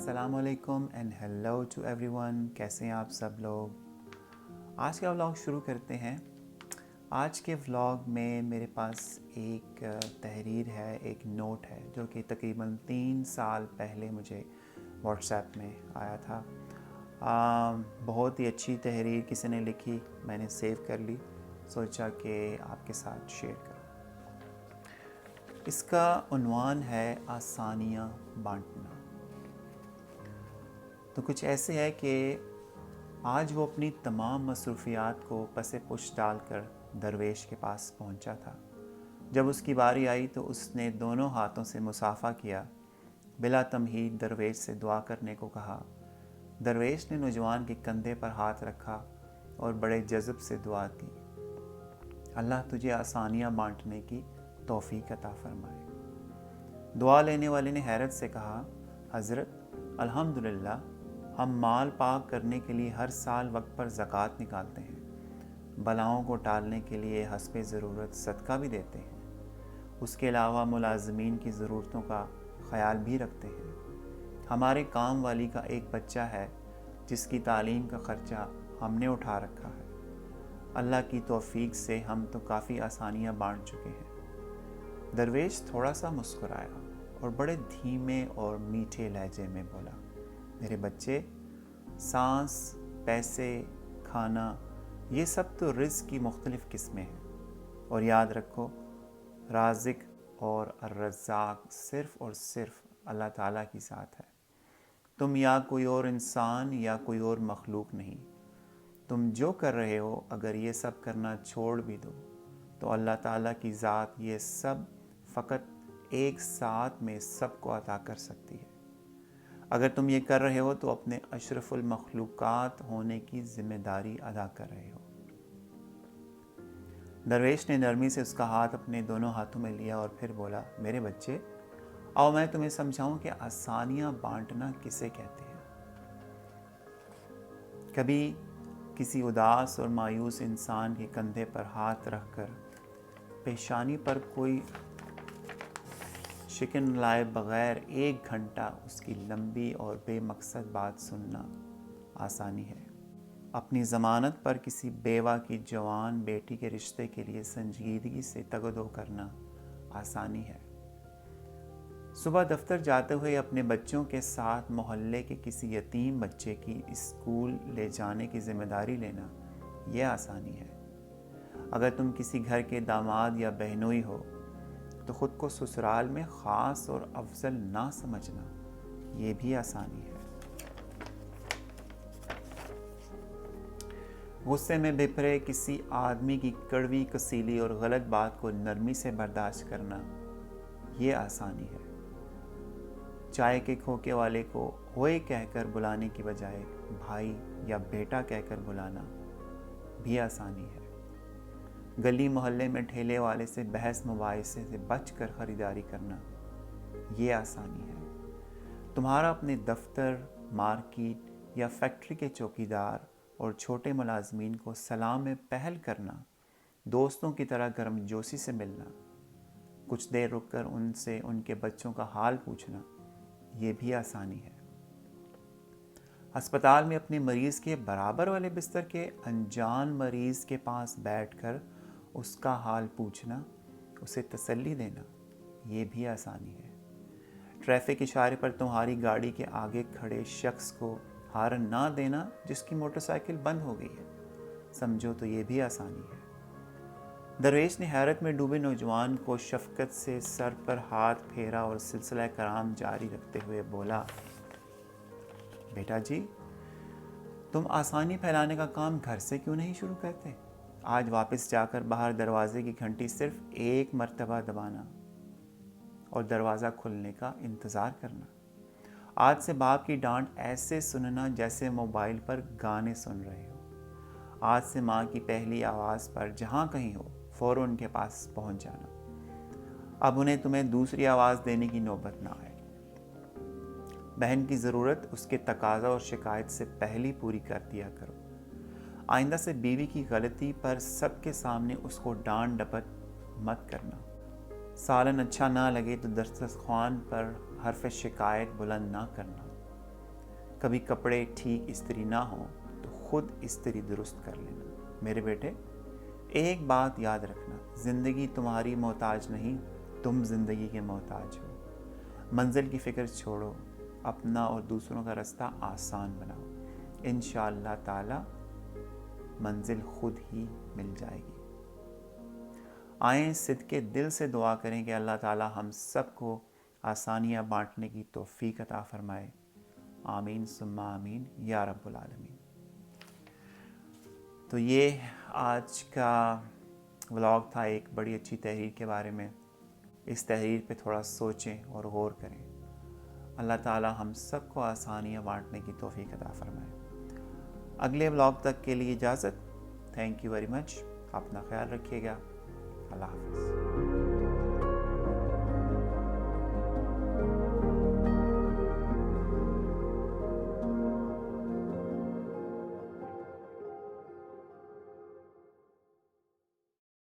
السلام علیکم and hello to everyone. کیسے ہیں آپ سب لوگ؟ آج کا ولاگ شروع کرتے ہیں. آج کے ولاگ میں میرے پاس ایک تحریر ہے، ایک نوٹ ہے جو کہ تقریباً 3 سال پہلے مجھے واٹس ایپ میں آیا تھا. بہت ہی اچھی تحریر کسی نے لکھی، میں نے سیو کر لی، سوچا کہ آپ کے ساتھ شیئر کروں. اس کا عنوان ہے آسانیاں بانٹنا. تو کچھ ایسے ہے کہ آج وہ اپنی تمام مصروفیات کو پس پش ڈال کر درویش کے پاس پہنچا تھا. جب اس کی باری آئی تو اس نے دونوں ہاتھوں سے مصافحہ کیا، بلا تمہید درویش سے دعا کرنے کو کہا. درویش نے نوجوان کے کندھے پر ہاتھ رکھا اور بڑے جذب سے دعا کی، اللہ تجھے آسانیاں بانٹنے کی توفیق عطا فرمائے. دعا لینے والے نے حیرت سے کہا، حضرت الحمدللہ، ہم مال پاک کرنے کے لیے ہر سال وقت پر زکوٰۃ نکالتے ہیں، بلاؤں کو ٹالنے کے لیے حسب ضرورت صدقہ بھی دیتے ہیں، اس کے علاوہ ملازمین کی ضرورتوں کا خیال بھی رکھتے ہیں. ہمارے کام والی کا ایک بچہ ہے جس کی تعلیم کا خرچہ ہم نے اٹھا رکھا ہے. اللہ کی توفیق سے ہم تو کافی آسانیاں بانٹ چکے ہیں. درویش تھوڑا سا مسکرایا اور بڑے دھیمے اور میٹھے لہجے میں بولا، میرے بچے، سانس، پیسے، کھانا، یہ سب تو رزق کی مختلف قسمیں ہیں، اور یاد رکھو رازق اور الرزاق صرف اور صرف اللہ تعالیٰ کی ذات ہے. تم یا کوئی اور انسان یا کوئی اور مخلوق نہیں. تم جو کر رہے ہو اگر یہ سب کرنا چھوڑ بھی دو تو اللہ تعالیٰ کی ذات یہ سب فقط ایک ساتھ میں سب کو عطا کر سکتی ہے. اگر تم یہ کر رہے ہو تو اپنے اشرف المخلوقات ہونے کی ذمہ داری ادا کر رہے ہو. درویش نے نرمی سے اس کا ہاتھ اپنے دونوں ہاتھوں میں لیا اور پھر بولا، میرے بچے، آؤ میں تمہیں سمجھاؤں کہ آسانیاں بانٹنا کسے کہتے ہیں. کبھی کسی اداس اور مایوس انسان کے کندھے پر ہاتھ رکھ کر پیشانی پر کوئی شکن لائے بغیر 1 گھنٹہ اس کی لمبی اور بے مقصد بات سننا آسانی ہے. اپنی ضمانت پر کسی بیوہ کی جوان بیٹی کے رشتے کے لیے سنجیدگی سے تگ و دو کرنا آسانی ہے. صبح دفتر جاتے ہوئے اپنے بچوں کے ساتھ محلے کے کسی یتیم بچے کی اسکول لے جانے کی ذمہ داری لینا یہ آسانی ہے. اگر تم کسی گھر کے داماد یا بہنوئی ہو تو خود کو سسرال میں خاص اور افضل نہ سمجھنا یہ بھی آسانی ہے. غصے میں بپھرے کسی آدمی کی کڑوی، کسیلی اور غلط بات کو نرمی سے برداشت کرنا یہ آسانی ہے. چائے کے کھوکے والے کو ہوئے کہہ کر بلانے کی بجائے بھائی یا بیٹا کہہ کر بلانا بھی آسانی ہے. گلی محلے میں ٹھیلے والے سے بحث مباحثے سے بچ کر خریداری کرنا یہ آسانی ہے. تمہارا اپنے دفتر، مارکیٹ یا فیکٹری کے چوکیدار اور چھوٹے ملازمین کو سلام میں پہل کرنا، دوستوں کی طرح گرم جوشی سے ملنا، کچھ دیر رک کر ان سے ان کے بچوں کا حال پوچھنا یہ بھی آسانی ہے. ہسپتال میں اپنے مریض کے برابر والے بستر کے انجان مریض کے پاس بیٹھ کر اس کا حال پوچھنا، اسے تسلی دینا یہ بھی آسانی ہے. ٹریفک اشارے پر تمہاری گاڑی کے آگے کھڑے شخص کو ہارن نہ دینا جس کی موٹر سائیکل بند ہو گئی ہے، سمجھو تو یہ بھی آسانی ہے. درویش نے حیرت میں ڈوبے نوجوان کو شفقت سے سر پر ہاتھ پھیرا اور سلسلہ کرام جاری رکھتے ہوئے بولا، بیٹا جی، تم آسانی پھیلانے کا کام گھر سے کیوں نہیں شروع کرتے؟ آج واپس جا کر باہر دروازے کی گھنٹی صرف 1 مرتبہ دبانا اور دروازہ کھلنے کا انتظار کرنا. آج سے باپ کی ڈانٹ ایسے سننا جیسے موبائل پر گانے سن رہے ہو. آج سے ماں کی پہلی آواز پر جہاں کہیں ہو فوراً ان کے پاس پہنچ جانا. اب انہیں تمہیں دوسری آواز دینے کی نوبت نہ آئے. بہن کی ضرورت اس کے تقاضا اور شکایت سے پہلی پوری کر دیا کرو. آئندہ سے بیوی کی غلطی پر سب کے سامنے اس کو ڈانٹ ڈپٹ مت کرنا. سالن اچھا نہ لگے تو دسترخوان پر حرف شکایت بلند نہ کرنا. کبھی کپڑے ٹھیک استری نہ ہوں تو خود استری درست کر لینا۔ میرے بیٹے، ایک بات یاد رکھنا، زندگی تمہاری محتاج نہیں، تم زندگی کے محتاج ہو۔ منزل کی فکر چھوڑو، اپنا اور دوسروں کا راستہ آسان بناؤ۔ انشاءاللہ تعالی منزل خود ہی مل جائے گی۔ آئیں صدقے دل سے دعا کریں کہ اللہ تعالی ہم سب کو آسانیاں بانٹنے کی توفیق عطا فرمائے۔ آمین ثم آمین یا رب العالمین۔ تو یہ آج کا ولاگ تھا، ایک بڑی اچھی تحریر کے بارے میں۔ اس تحریر پہ تھوڑا سوچیں اور غور کریں۔ اللہ تعالی ہم سب کو آسانیاں بانٹنے کی توفیق عطا فرمائے۔ اگلے ولاگ تک کے لیے اجازت۔ Thank you very much. اپنا خیال رکھیے گا۔ اللہ حافظ۔